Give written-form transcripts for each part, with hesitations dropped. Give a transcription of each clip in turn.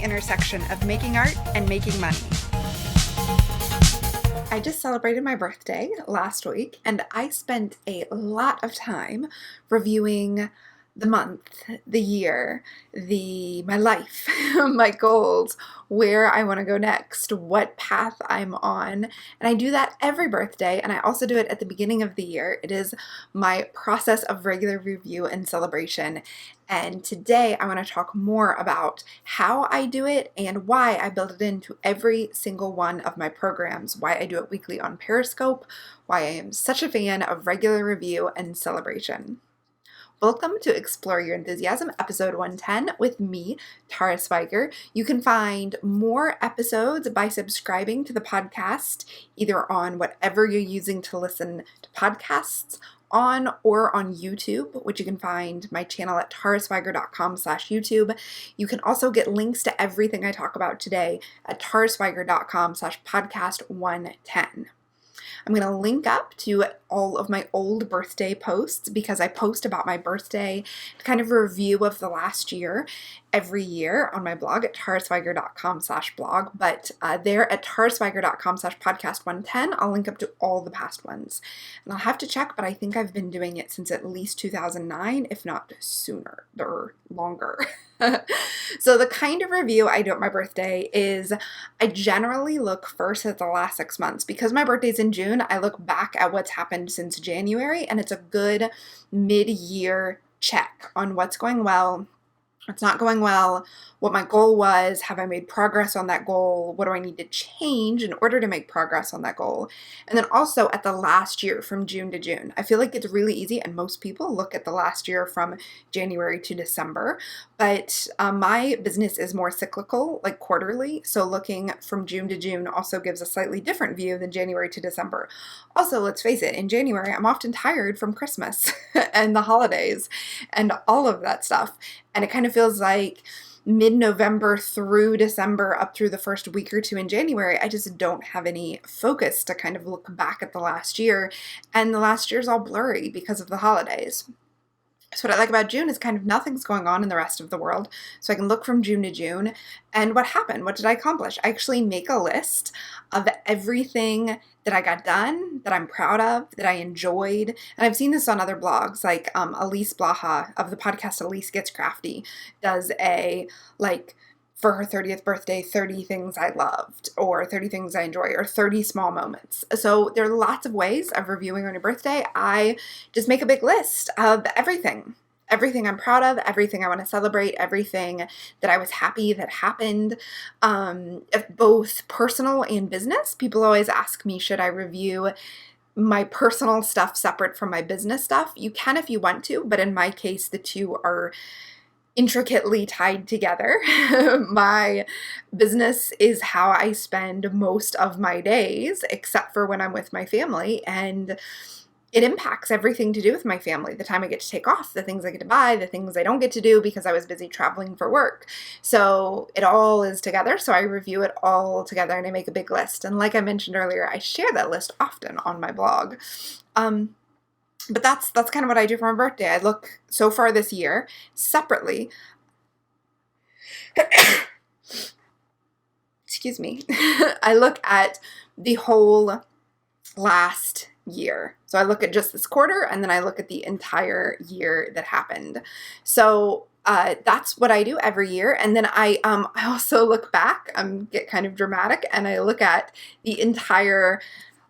intersection of making art and making money. I just celebrated my birthday last week, and I spent a lot of time reviewing the month, the year, my life, my goals, where I want to go next, what path I'm on. And I do that every birthday, and I also do it at the beginning of the year. It is my process of regular review and celebration. And today I want to talk more about how I do it and why I build it into every single one of my programs, why I do it weekly on Periscope, why I am such a fan of regular review and celebration. Welcome to Explore Your Enthusiasm, episode 110 with me, Tara Swiger. You can find more episodes by subscribing to the podcast, either on whatever you're using to listen to podcasts on or on YouTube, which you can find my channel at taraswiger.com/YouTube. You can also get links to everything I talk about today at taraswiger.com/podcast 110. I'm going to link up to all of my old birthday posts because I post about my birthday, kind of a review of the last year every year on my blog at taraswiger.com/blog. But there at taraswiger.com/podcast 110, I'll link up to all the past ones. And I'll have to check, but I think I've been doing it since at least 2009, if not sooner or longer. So the kind of review I do at my birthday is I generally look first at the last 6 months. Because my birthday's in June, I look back at what's happened since January, and it's a good mid-year check on what's going well, what's not going well, what my goal was, have I made progress on that goal, what do I need to change in order to make progress on that goal, and then also at the last year from June to June. I feel like it's really easy, and most people look at the last year from January to December, but my business is more cyclical, like quarterly, so looking from June to June also gives a slightly different view than January to December. Also, let's face it, in January, I'm often tired from Christmas and the holidays and all of that stuff, and it kind of feels like mid-November through December up through the first week or two in January, I just don't have any focus to kind of look back at the last year, and the last year's all blurry because of the holidays. So what I like about June is kind of nothing's going on in the rest of the world, so I can look from June to June, and what happened? What did I accomplish? I actually make a list of everything that I got done, that I'm proud of, that I enjoyed, and I've seen this on other blogs, like Elise Blaha of the podcast Elise Gets Crafty does a, for her 30th birthday, 30 things I loved, or 30 things I enjoy, or 30 small moments. So there are lots of ways of reviewing on your birthday. I just make a big list of everything I'm proud of, everything I want to celebrate, everything that I was happy that happened, both personal and business. People always ask me, should I review my personal stuff separate from my business stuff? You can if you want to, but in my case, the two are intricately tied together. My business is how I spend most of my days, except for when I'm with my family, and it impacts everything to do with my family. The time I get to take off, the things I get to buy, the things I don't get to do because I was busy traveling for work. So it all is together. So I review it all together and I make a big list. And like I mentioned earlier, I share that list often on my blog. But that's kind of what I do for my birthday. I look so far this year separately. Excuse me. I look at the whole last year. So I look at just this quarter, and then I look at the entire year that happened. So that's what I do every year. And then I also look back, get kind of dramatic, and I look at the entire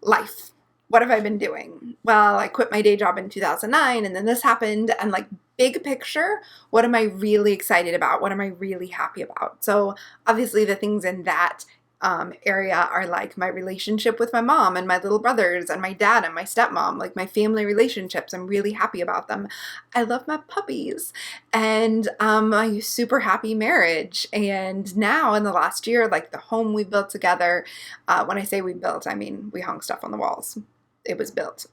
life. What have I been doing? Well, I quit my day job in 2009, and then this happened, and big picture, what am I really excited about? What am I really happy about? So obviously the things in that area are like my relationship with my mom and my little brothers and my dad and my stepmom, like my family relationships. I'm really happy about them. I love my puppies and my super happy marriage. And now in the last year, the home we built together, when I say we built, I mean we hung stuff on the walls. It was built.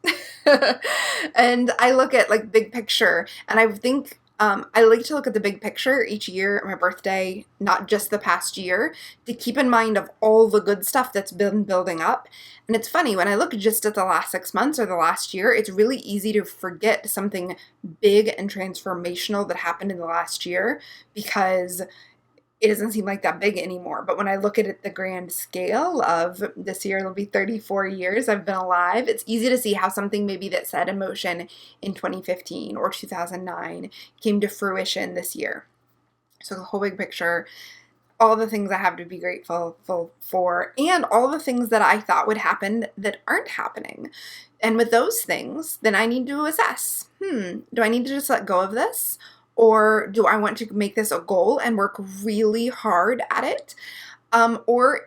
And I look at big picture, and I think I like to look at the big picture each year at my birthday, not just the past year, to keep in mind of all the good stuff that's been building up. And it's funny, when I look just at the last 6 months or the last year, it's really easy to forget something big and transformational that happened in the last year, because it doesn't seem like that big anymore. But when I look at it, the grand scale of this year, it'll be 34 years I've been alive. It's easy to see how something maybe that set in motion in 2015 or 2009 came to fruition this year. So the whole big picture, all the things I have to be grateful for, and all the things that I thought would happen that aren't happening. And with those things, then I need to assess, do I need to just let go of this? Or do I want to make this a goal and work really hard at it? Or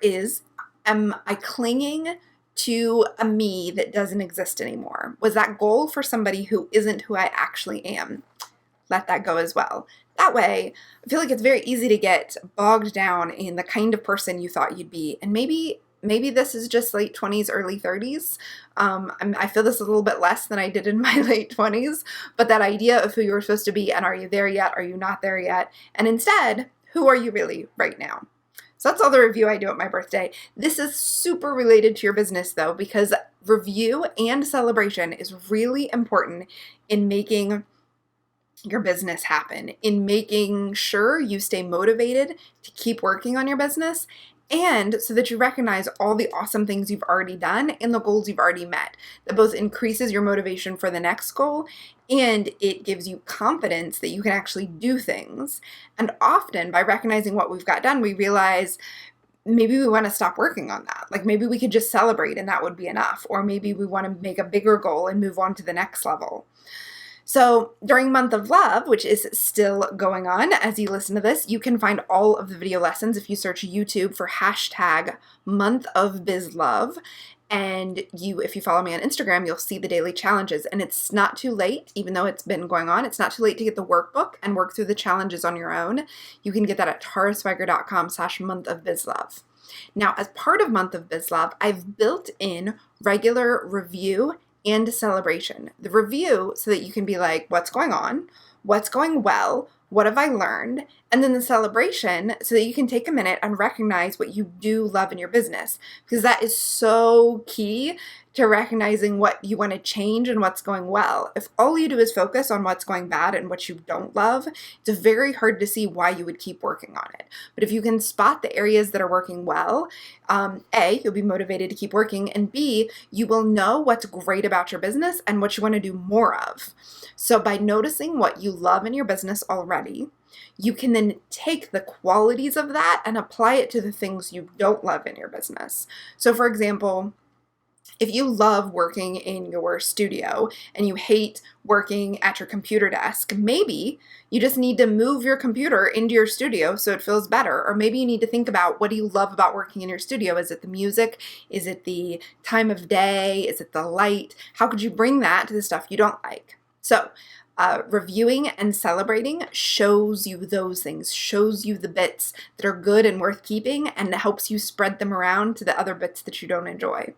am I clinging to a me that doesn't exist anymore? Was that goal for somebody who isn't who I actually am? Let that go as well. That way, I feel like it's very easy to get bogged down in the kind of person you thought you'd be. And maybe this is just late 20s, early 30s. I feel this a little bit less than I did in my late 20s, but that idea of who you were supposed to be and are you there yet? Are you not there yet? And instead, who are you really right now? So that's all the review I do at my birthday. This is super related to your business though, because review and celebration is really important in making your business happen, in making sure you stay motivated to keep working on your business, and so that you recognize all the awesome things you've already done and the goals you've already met. That both increases your motivation for the next goal and it gives you confidence that you can actually do things. And often by recognizing what we've got done, we realize maybe we want to stop working on that. Like maybe we could just celebrate and that would be enough. Or maybe we want to make a bigger goal and move on to the next level. So during Month of Love, which is still going on as you listen to this, you can find all of the video lessons if you search YouTube for hashtag MonthofBizLove. And if you follow me on Instagram, you'll see the daily challenges. And it's not too late, even though it's been going on, it's not too late to get the workbook and work through the challenges on your own. You can get that at taraswiger.com/monthofbizlove. Now, as part of Month of BizLove, I've built in regular review and celebration. The review so that you can be like, what's going on? What's going well? What have I learned? And then the celebration so that you can take a minute and recognize what you do love in your business, because that is so key to recognizing what you want to change and what's going well. If all you do is focus on what's going bad and what you don't love, it's very hard to see why you would keep working on it. But if you can spot the areas that are working well, A, you'll be motivated to keep working, and B, you will know what's great about your business and what you want to do more of. So by noticing what you love in your business already, you can then take the qualities of that and apply it to the things you don't love in your business. So for example, if you love working in your studio and you hate working at your computer desk, maybe you just need to move your computer into your studio so it feels better. Or maybe you need to think about, what do you love about working in your studio? Is it the music? Is it the time of day? Is it the light? How could you bring that to the stuff you don't like? So reviewing and celebrating shows you those things, shows you the bits that are good and worth keeping, and helps you spread them around to the other bits that you don't enjoy.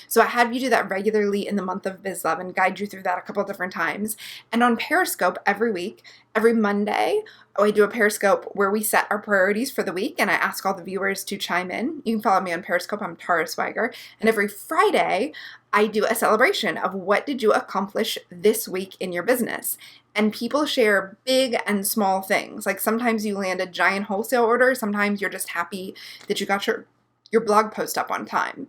So I have you do that regularly in the Month of BizLove and guide you through that a couple of different times. And on Periscope every week, every Monday, I do a Periscope where we set our priorities for the week and I ask all the viewers to chime in. You can follow me on Periscope. I'm Tara Swiger. And every Friday, I do a celebration of what did you accomplish this week in your business. And people share big and small things. Like sometimes you land a giant wholesale order. Sometimes you're just happy that you got your blog post up on time.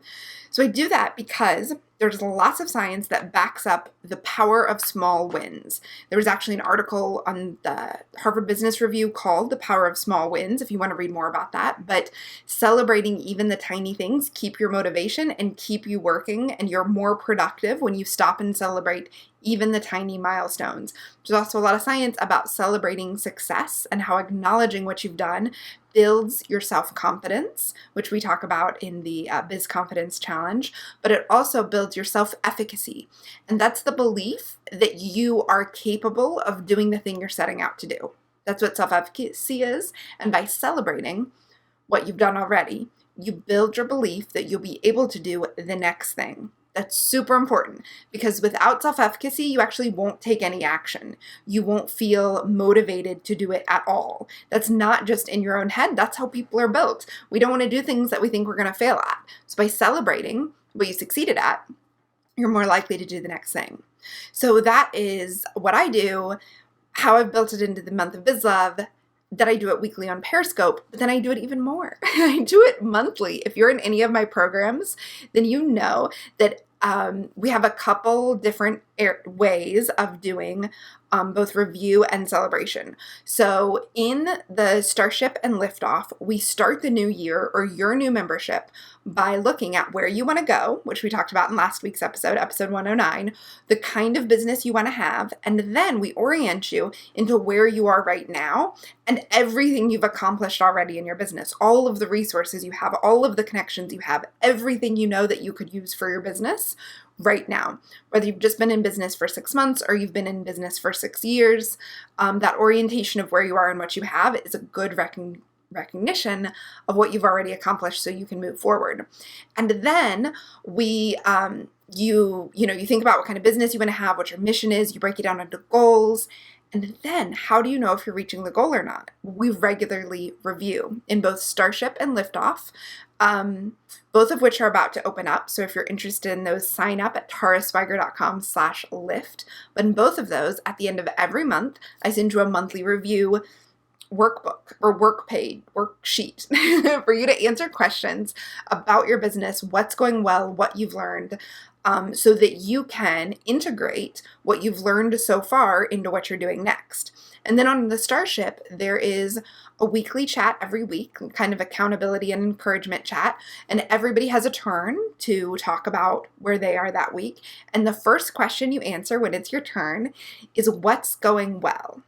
So I do that because there's lots of science that backs up the power of small wins. There was actually an article on the Harvard Business Review called The Power of Small Wins, if you want to read more about that. But celebrating even the tiny things keep your motivation and keep you working, and you're more productive when you stop and celebrate even the tiny milestones. There's also a lot of science about celebrating success and how acknowledging what you've done builds your self-confidence, which we talk about in the Biz Confidence Challenge, but it also builds your self-efficacy. And that's the belief that you are capable of doing the thing you're setting out to do. That's what self-efficacy is. And by celebrating what you've done already, you build your belief that you'll be able to do the next thing. That's super important, because without self-efficacy, you actually won't take any action. You won't feel motivated to do it at all. That's not just in your own head. That's how people are built. We don't want to do things that we think we're going to fail at. So by celebrating what you succeeded at, you're more likely to do the next thing. So that is what I do, how I've built it into the Month of BizLove. that I do it weekly on Periscope, but then I do it even more. I do it monthly. If you're in any of my programs, then you know that we have a couple different ways of doing both review and celebration. So in the Starship and Liftoff, we start the new year or your new membership by looking at where you want to go, which we talked about in last week's episode 109, the kind of business you want to have, and then we orient you into where you are right now and everything you've accomplished already in your business, all of the resources you have, all of the connections you have, everything you know that you could use for your business right now. Whether you've just been in business for 6 months or you've been in business for 6 years, that orientation of where you are and what you have is a good recognition of what you've already accomplished so you can move forward. And then we you think about what kind of business you want to have, what your mission is, you break it down into goals. And then how do you know if you're reaching the goal or not? We regularly review in both Starship and Liftoff, both of which are about to open up. So if you're interested in those, sign up at taraswiger.com/lift. But in both of those, at the end of every month, I send you a monthly review workbook or worksheet for you to answer questions about your business, what's going well, what you've learned, so that you can integrate what you've learned so far into what you're doing next. And then on the Starship, there is a weekly chat every week, kind of accountability and encouragement chat, and everybody has a turn to talk about where they are that week. And the first question you answer when it's your turn is, what's going well?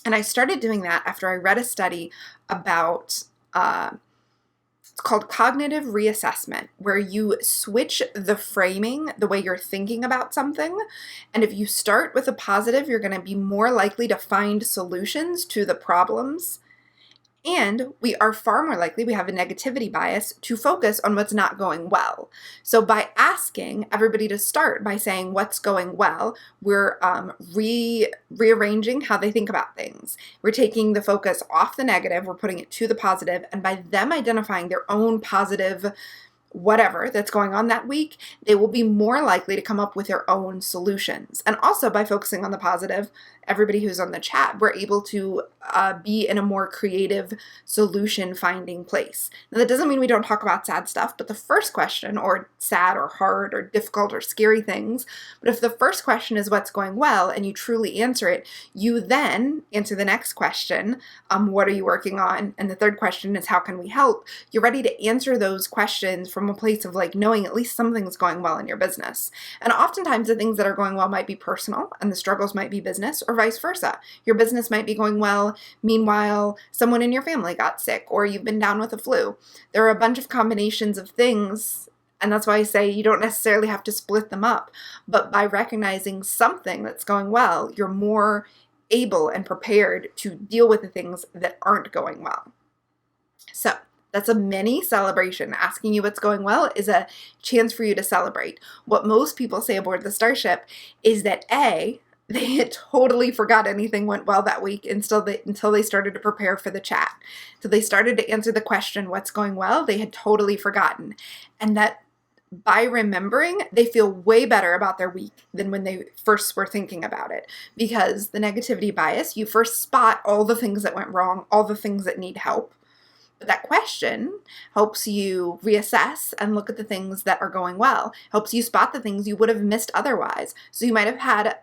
And I started doing that after I read a study about it's called cognitive reassessment, where you switch the framing, the way you're thinking about something. And if you start with a positive, you're going to be more likely to find solutions to the problems. And we are far more likely, we have a negativity bias, to focus on what's not going well. So by asking everybody to start by saying what's going well, we're rearranging how they think about things. We're taking the focus off the negative, we're putting it to the positive, and by them identifying their own positive whatever that's going on that week, they will be more likely to come up with their own solutions. And also by focusing on the positive, everybody who's on the chat, we're able to be in a more creative solution finding place. Now that doesn't mean we don't talk about sad stuff, but the first question, or sad or hard or difficult or scary things, but if the first question is what's going well and you truly answer it, you then answer the next question, what are you working on? And the third question is how can we help? You're ready to answer those questions from a place of like knowing at least something's going well in your business. And oftentimes the things that are going well might be personal and the struggles might be business, or vice versa. Your business might be going well, meanwhile someone in your family got sick or you've been down with the flu. There are a bunch of combinations of things, and that's why I say you don't necessarily have to split them up, but by recognizing something that's going well, you're more able and prepared to deal with the things that aren't going well. So that's a mini celebration. Asking you what's going well is a chance for you to celebrate. What most people say aboard the Starship is that they had totally forgot anything went well that week until they started to prepare for the chat. So they started to answer the question, what's going well? They had totally forgotten. And that by remembering, they feel way better about their week than when they first were thinking about it. Because the negativity bias, you first spot all the things that went wrong, all the things that need help. But that question helps you reassess and look at the things that are going well, helps you spot the things you would have missed otherwise. So you might have had,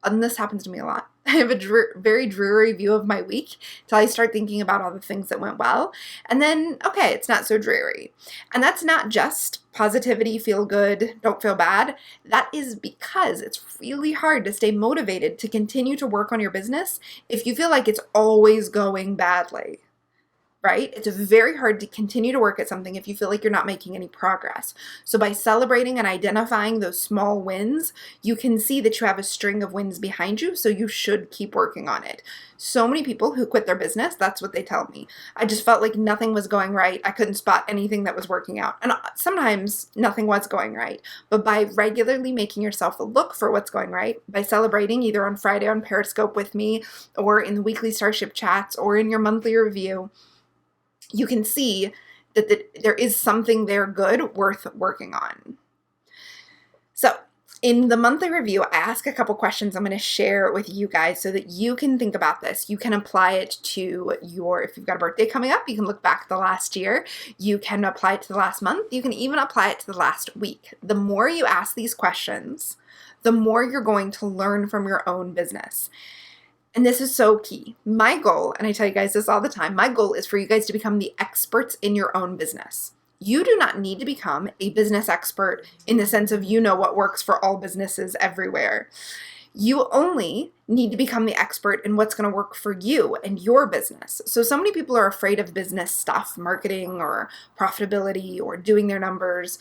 and this happens to me a lot, I have a very dreary view of my week till I start thinking about all the things that went well. And then, okay, it's not so dreary. And that's not just positivity, feel good, don't feel bad. That is because it's really hard to stay motivated to continue to work on your business if you feel like it's always going badly. Right? It's very hard to continue to work at something if you feel like you're not making any progress. So by celebrating and identifying those small wins, you can see that you have a string of wins behind you, so you should keep working on it. So many people who quit their business, that's what they tell me. I just felt like nothing was going right. I couldn't spot anything that was working out. And sometimes nothing was going right. But by regularly making yourself look for what's going right, by celebrating either on Friday on Periscope with me, or in the weekly Starship chats, or in your monthly review, you can see that there is something there good worth working on. So In the monthly review, I ask a couple questions I'm going to share with you guys so that you can think about this. You can apply it to if you've got a birthday coming up, you can look back the last year. You can apply it to the last month. You can even apply it to the last week. The more you ask these questions, the more you're going to learn from your own business. And this is so key. My goal, and I tell you guys this all the time, my goal is for you guys to become the experts in your own business. You do not need to become a business expert in the sense of you know what works for all businesses everywhere. You only need to become the expert in what's going to work for you and your business. So many people are afraid of business stuff, marketing or profitability or doing their numbers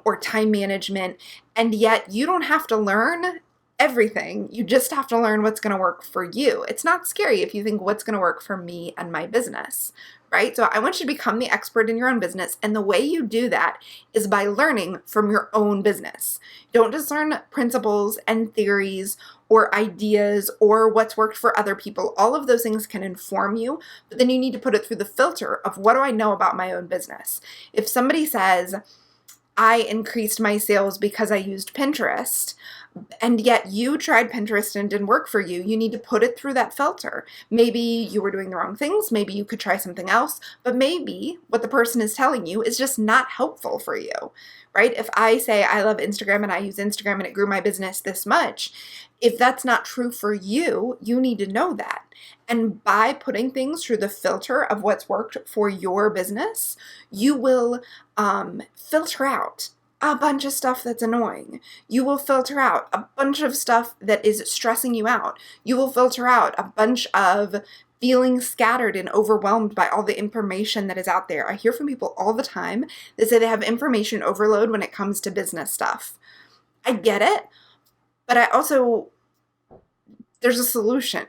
or time management. And yet you don't have to learn everything. You just have to learn what's going to work for you. It's not scary if you think what's going to work for me and my business, right? So I want you to become the expert in your own business. And the way you do that is by learning from your own business. Don't just learn principles and theories or ideas or what's worked for other people. All of those things can inform you, but then you need to put it through the filter of what do I know about my own business? If somebody says, I increased my sales because I used Pinterest, and yet you tried Pinterest and it didn't work for you, you need to put it through that filter. Maybe you were doing the wrong things. Maybe you could try something else, but maybe what the person is telling you is just not helpful for you, right? If I say I love Instagram and I use Instagram and it grew my business this much, if that's not true for you, you need to know that. And by putting things through the filter of what's worked for your business, you will filter out a bunch of stuff that's annoying. You will filter out a bunch of stuff that is stressing you out. You will filter out a bunch of feeling scattered and overwhelmed by all the information that is out there. I hear from people all the time that say they have information overload when it comes to business stuff. I get it, but there's a solution.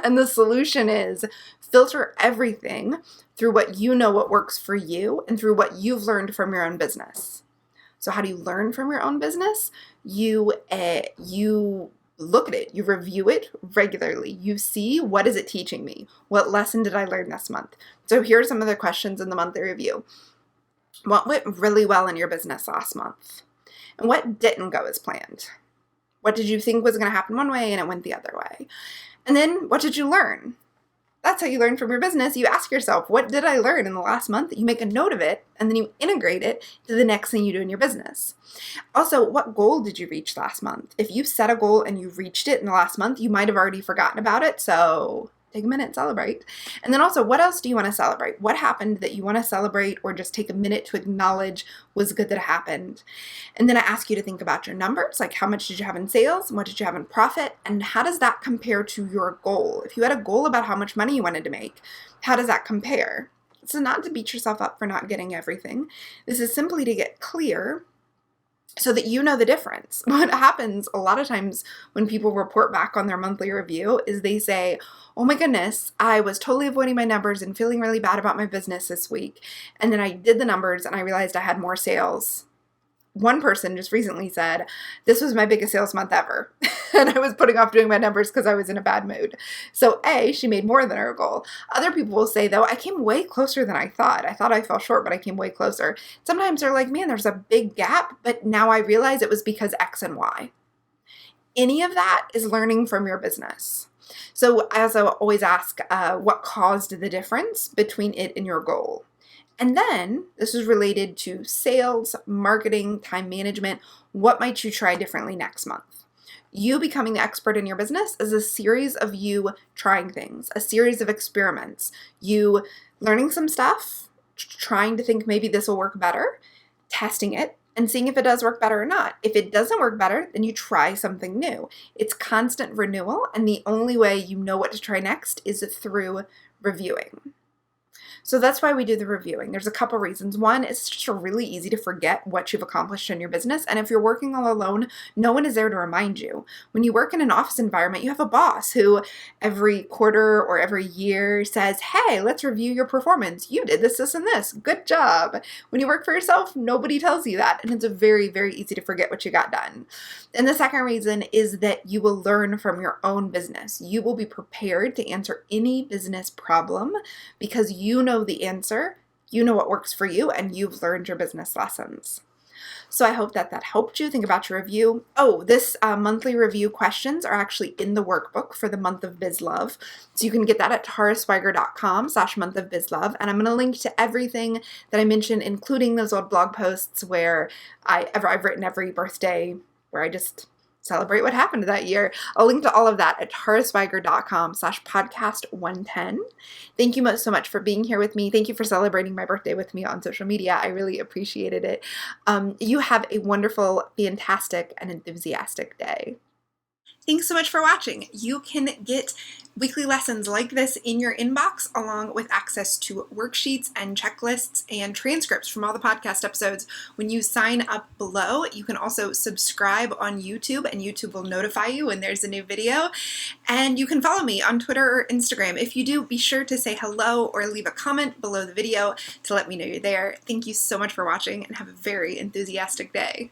And the solution is filter everything through what you know what works for you and through what you've learned from your own business. So how do you learn from your own business? You look at it, you review it regularly. You see, what is it teaching me? What lesson did I learn this month? So here are some of the questions in the monthly review. What went really well in your business last month? And what didn't go as planned? What did you think was going to happen one way and it went the other way? And then what did you learn? That's how you learn from your business. You ask yourself, what did I learn in the last month? You make a note of it, and then you integrate it to the next thing you do in your business. Also, what goal did you reach last month? If you set a goal and you reached it in the last month, you might have already forgotten about it, so take a minute, celebrate. And then also, what else do you want to celebrate? What happened that you want to celebrate or just take a minute to acknowledge was good that it happened? And then I ask you to think about your numbers, like how much did you have in sales? What did you have in profit? And how does that compare to your goal? If you had a goal about how much money you wanted to make, how does that compare? This is not to beat yourself up for not getting everything. This is simply to get clear so that you know the difference. What happens a lot of times when people report back on their monthly review is they say, oh my goodness, I was totally avoiding my numbers and feeling really bad about my business this week. And then I did the numbers and I realized I had more sales. One person just recently said, this was my biggest sales month ever. And I was putting off doing my numbers because I was in a bad mood. So she made more than her goal. Other people will say, though, I came way closer than I thought. I thought I fell short, but I came way closer. Sometimes they're like, man, there's a big gap, but now I realize it was because X and Y. Any of that is learning from your business. So I also always ask, what caused the difference between it and your goal? And then this is related to sales, marketing, time management. What might you try differently next month? You becoming the expert in your business is a series of you trying things, a series of experiments, you learning some stuff, trying to think maybe this will work better, testing it, and seeing if it does work better or not. If it doesn't work better, then you try something new. It's constant renewal, and the only way you know what to try next is through reviewing. So that's why we do the reviewing. There's a couple reasons. One, it's just really easy to forget what you've accomplished in your business. And if you're working all alone, no one is there to remind you. When you work in an office environment, you have a boss who every quarter or every year says, hey, let's review your performance. You did this, this, and this. Good job. When you work for yourself, nobody tells you that. And it's very, very easy to forget what you got done. And the second reason is that you will learn from your own business. You will be prepared to answer any business problem because you know the answer, you know what works for you, and you've learned your business lessons. So I hope that that helped you think about your review. Oh, this monthly review questions are actually in the workbook for the month of BizLove. So you can get that at taraswiger.com/monthofbizlove. And I'm going to link to everything that I mentioned, including those old blog posts where I've written every birthday where I just celebrate what happened that year. I'll link to all of that at taraswiger.com/podcast110. Thank you so much for being here with me. Thank you for celebrating my birthday with me on social media. I really appreciated it. You have a wonderful, fantastic, and enthusiastic day. Thanks so much for watching. You can get weekly lessons like this in your inbox, along with access to worksheets and checklists and transcripts from all the podcast episodes when you sign up below. You can also subscribe on YouTube, and YouTube will notify you when there's a new video. And you can follow me on Twitter or Instagram. If you do, be sure to say hello or leave a comment below the video to let me know you're there. Thank you so much for watching, and have a very enthusiastic day.